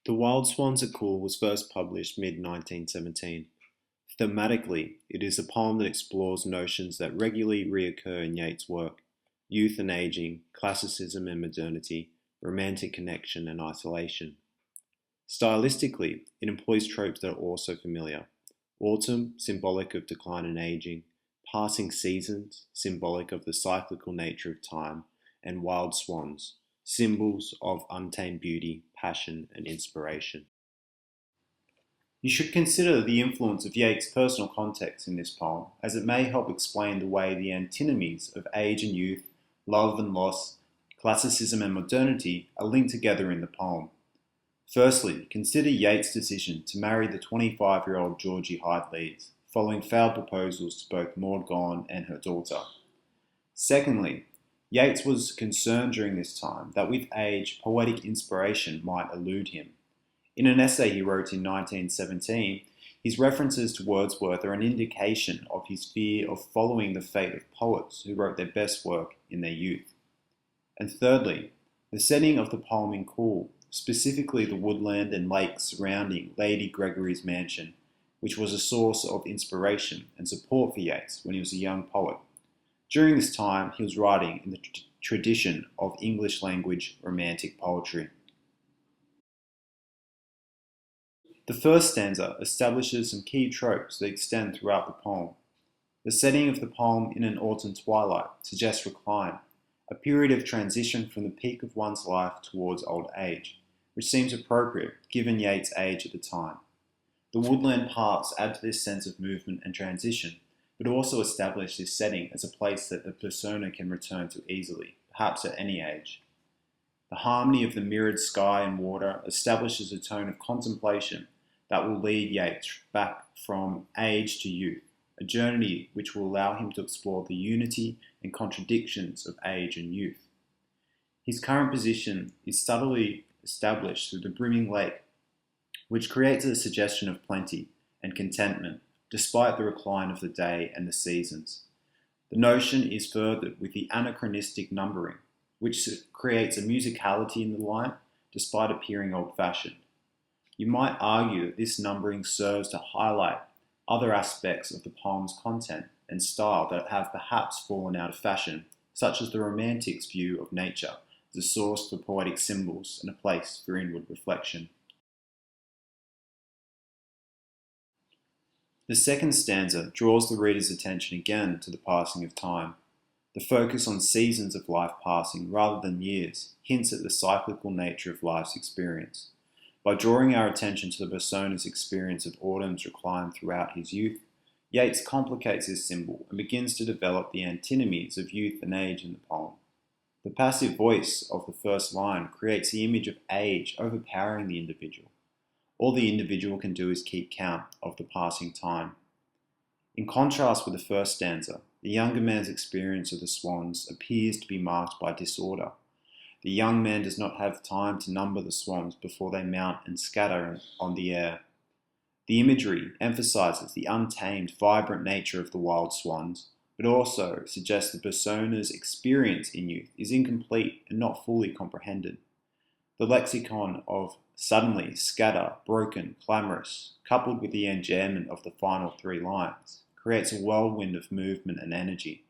The Wild Swans at Coole was first published mid-1917. Thematically, it is a poem that explores notions that regularly reoccur in Yeats' work: youth and aging, classicism and modernity, romantic connection and isolation. Stylistically, it employs tropes that are also familiar: autumn, symbolic of decline and aging; passing seasons, symbolic of the cyclical nature of time; and wild swans, symbols of untamed beauty, passion, and inspiration. You should consider the influence of Yeats' personal context in this poem, as it may help explain the way the antinomies of age and youth, love and loss, classicism and modernity are linked together in the poem. Firstly, consider Yeats' decision to marry the 25-year-old Georgie Hyde Leeds, following failed proposals to both Maud Gonne and her daughter. Secondly, Yeats was concerned during this time that with age, poetic inspiration might elude him. In an essay he wrote in 1917, his references to Wordsworth are an indication of his fear of following the fate of poets who wrote their best work in their youth. And thirdly, the setting of the poem in Coole, specifically the woodland and lakes surrounding Lady Gregory's mansion, which was a source of inspiration and support for Yeats when he was a young poet. During this time, he was writing in the tradition of English language romantic poetry. The first stanza establishes some key tropes that extend throughout the poem. The setting of the poem in an autumn twilight suggests recline, a period of transition from the peak of one's life towards old age, which seems appropriate given Yeats' age at the time. The woodland parks add to this sense of movement and transition, but also establish this setting as a place that the persona can return to easily, perhaps at any age. The harmony of the mirrored sky and water establishes a tone of contemplation that will lead Yeats back from age to youth, a journey which will allow him to explore the unity and contradictions of age and youth. His current position is subtly established through the brimming lake, which creates a suggestion of plenty and contentment despite the recline of the day and the seasons. The notion is furthered with the anachronistic numbering, which creates a musicality in the line despite appearing old-fashioned. You might argue that this numbering serves to highlight other aspects of the poem's content and style that have perhaps fallen out of fashion, such as the Romantics' view of nature as a source for poetic symbols and a place for inward reflection. The second stanza draws the reader's attention again to the passing of time. The focus on seasons of life passing rather than years hints at the cyclical nature of life's experience. By drawing our attention to the persona's experience of autumn's recline throughout his youth, Yeats complicates this symbol and begins to develop the antinomies of youth and age in the poem. The passive voice of the first line creates the image of age overpowering the individual. All the individual can do is keep count of the passing time. In contrast with the first stanza, the younger man's experience of the swans appears to be marked by disorder. The young man does not have time to number the swans before they mount and scatter on the air. The imagery emphasizes the untamed, vibrant nature of the wild swans, but also suggests the persona's experience in youth is incomplete and not fully comprehended. The lexicon of suddenly, scatter, broken, clamorous, coupled with the enjambment of the final three lines, creates a whirlwind of movement and energy.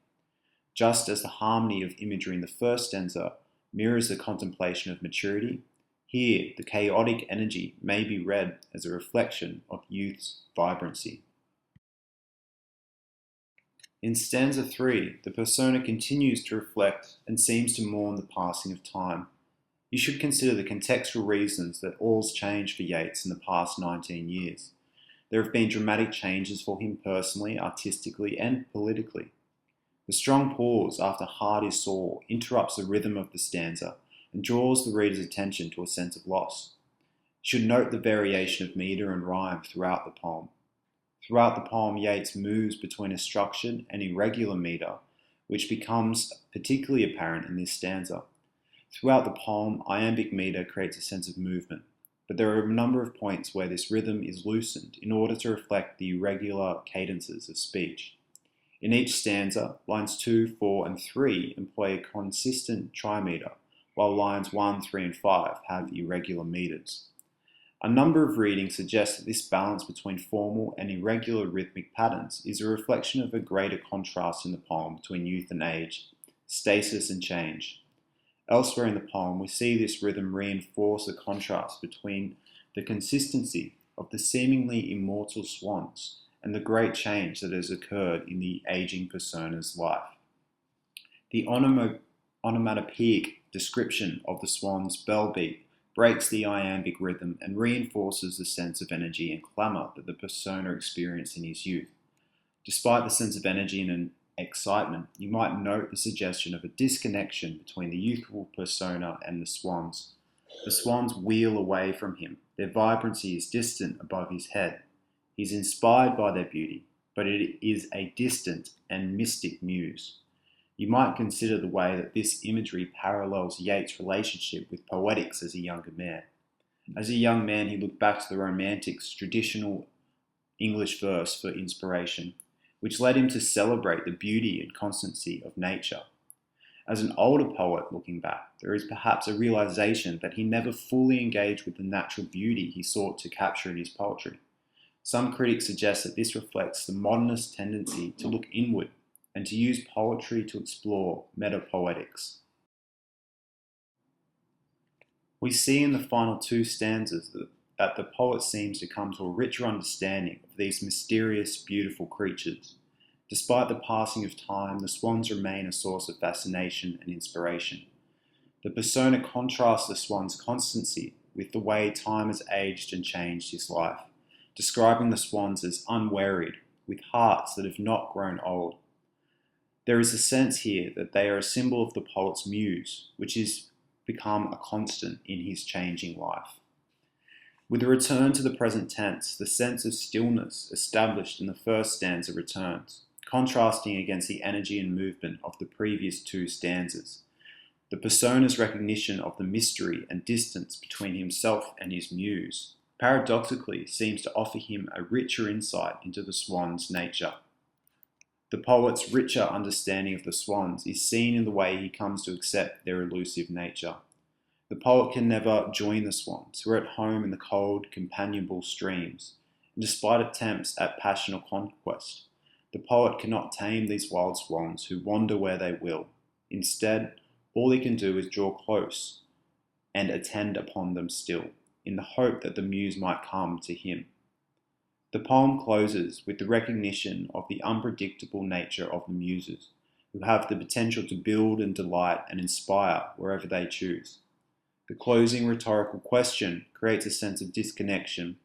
Just as the harmony of imagery in the first stanza mirrors the contemplation of maturity, here the chaotic energy may be read as a reflection of youth's vibrancy. In stanza 3, the persona continues to reflect and seems to mourn the passing of time. You should consider the contextual reasons that all's changed for Yeats in the past 19 years. There have been dramatic changes for him personally, artistically, and politically. The strong pause after hard is sore interrupts the rhythm of the stanza and draws the reader's attention to a sense of loss. You should note the variation of metre and rhyme throughout the poem. Throughout the poem, Yeats moves between a structured and irregular metre, which becomes particularly apparent in this stanza. Throughout the poem, iambic metre creates a sense of movement, but there are a number of points where this rhythm is loosened in order to reflect the irregular cadences of speech. In each stanza, lines 2, 4, and 3 employ a consistent trimeter, while lines 1, 3, and 5 have irregular meters. A number of readings suggest that this balance between formal and irregular rhythmic patterns is a reflection of a greater contrast in the poem between youth and age, stasis and change. Elsewhere in the poem, we see this rhythm reinforce the contrast between the consistency of the seemingly immortal swans and the great change that has occurred in the aging persona's life. The onomatopoeic description of the swan's bell beat breaks the iambic rhythm and reinforces the sense of energy and clamour that the persona experienced in his youth. Despite the sense of energy and excitement, you might note the suggestion of a disconnection between the youthful persona and the swans. The swans wheel away from him. Their vibrancy is distant above his head. He is inspired by their beauty, but it is a distant and mystic muse. You might consider the way that this imagery parallels Yeats' relationship with poetics as a younger man. As a young man, he looked back to the Romantics' traditional English verse for inspiration, which led him to celebrate the beauty and constancy of nature. As an older poet looking back, there is perhaps a realization that he never fully engaged with the natural beauty he sought to capture in his poetry. Some critics suggest that this reflects the modernist tendency to look inward and to use poetry to explore metapoetics. We see in the final two stanzas that the poet seems to come to a richer understanding of these mysterious, beautiful creatures. Despite the passing of time, the swans remain a source of fascination and inspiration. The persona contrasts the swan's constancy with the way time has aged and changed his life, describing the swans as unwearied, with hearts that have not grown old. There is a sense here that they are a symbol of the poet's muse, which has become a constant in his changing life. With a return to the present tense, the sense of stillness established in the first stanza returns, contrasting against the energy and movement of the previous two stanzas. The persona's recognition of the mystery and distance between himself and his muse, paradoxically, seems to offer him a richer insight into the swan's nature. The poet's richer understanding of the swans is seen in the way he comes to accept their elusive nature. The poet can never join the swans, who are at home in the cold, companionable streams, and despite attempts at passional conquest, the poet cannot tame these wild swans who wander where they will. Instead, all he can do is draw close and attend upon them still, in the hope that the muse might come to him. The poem closes with the recognition of the unpredictable nature of the muses, who have the potential to build and delight and inspire wherever they choose. The closing rhetorical question creates a sense of disconnection,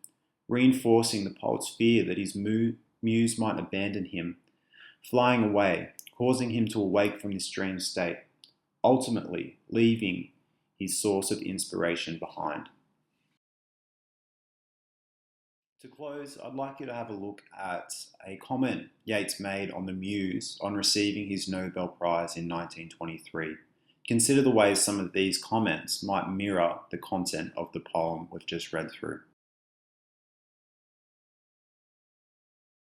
reinforcing the poet's fear that his muse might abandon him, flying away, causing him to awake from this dream state, ultimately leaving his source of inspiration behind. To close, I'd like you to have a look at a comment Yeats made on the Muse on receiving his Nobel Prize in 1923. Consider the ways some of these comments might mirror the content of the poem we've just read through.